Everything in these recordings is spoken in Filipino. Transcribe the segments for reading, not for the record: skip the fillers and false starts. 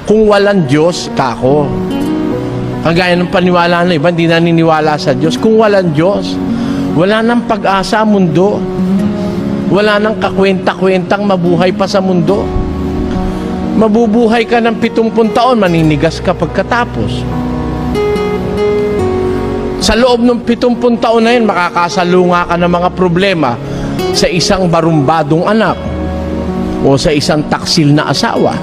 kung walang Diyos, kako. Kagaya ng paniwala ng iba, hindi naniniwala sa Diyos. Kung walang Diyos, wala nang pag-asa mundo. Wala nang kakwenta-kwentang mabuhay pa sa mundo. Mabubuhay ka ng 70 taon, maninigas ka pagkatapos. Sa loob ng 70 taon na yun, makakasalunga ka ng mga problema sa isang barumbadong anak o sa isang taksil na asawa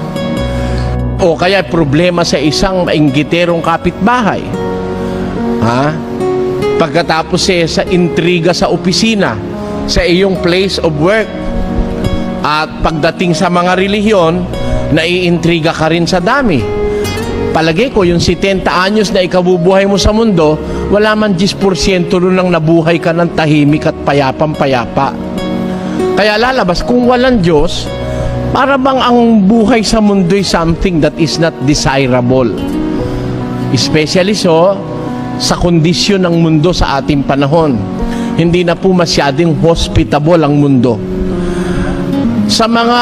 o kaya problema sa isang mainggiterong kapitbahay. Pagkatapos sa intriga sa opisina, sa iyong place of work, at pagdating sa mga relihiyon, naiintriga ka rin sa dami. Palagay ko yung 70 anyos na ikabubuhay mo sa mundo, wala man 10% nun nang nabuhay ka ng tahimik at payapang-payapa. Kaya lalabas, kung walang Diyos, para bang ang buhay sa mundo'y something that is not desirable. Especially sa kondisyon ng mundo sa ating panahon. Hindi na po masyadong hospitable ang mundo. Sa mga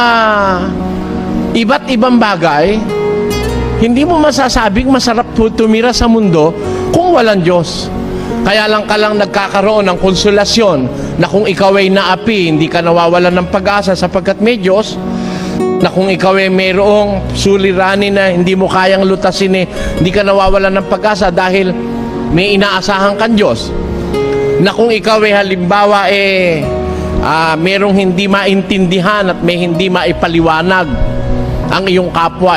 iba't ibang bagay, hindi mo masasabing masarap tumira sa mundo kung walang Diyos. Kaya lang ka lang nagkakaroon ng konsolasyon na kung ikaw ay naapi, hindi ka nawawalan ng pag-asa sapagkat may Diyos. Na kung ikaw ay mayroong suliranin na hindi mo kayang lutasin, hindi ka nawawalan ng pag-asa dahil may inaasahan kang Diyos. Na kung ikaw ay halimbawa merong hindi maintindihan at may hindi maipaliwanag ang iyong kapwa,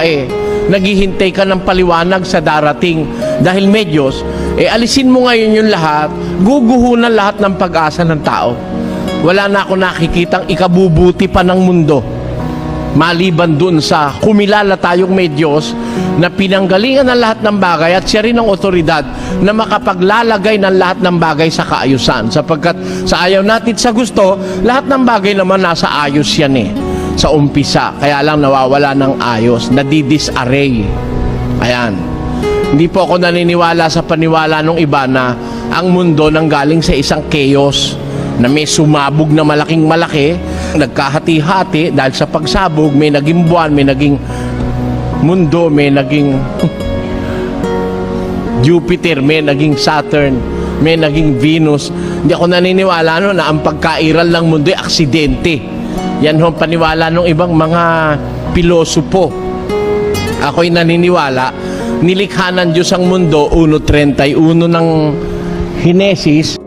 naghihintay ka ng paliwanag sa darating dahil may Diyos, alisin mo ngayon yung lahat, guguhunan lahat ng pag-asa ng tao. Wala na ako nakikitang ikabubuti pa ng mundo maliban dun sa kumilala tayong may Diyos na pinanggalingan ng lahat ng bagay at siya rin ang otoridad na makapaglalagay ng lahat ng bagay sa kaayusan, sapagkat sa ayaw natin sa gusto, lahat ng bagay naman nasa ayos yan sa umpisa, kaya lang nawawala ng ayos, nadidisarray. Ayan, hindi po ako naniniwala sa paniwala ng iba na ang mundo nanggaling sa isang chaos na may sumabog na malaking malaki, nagkahati-hati dahil sa pagsabog, may naging buwan, may naging mundo, may naging Jupiter, may naging Saturn, may naging Venus. Hindi ako naniniwala na ang pagkairal ng mundo ay aksidente. Yan ho paniwala ng ibang mga pilosopo. Ako'y naniniwala, nilikha ng Diyos ang mundo, 1:31 ng Henesis,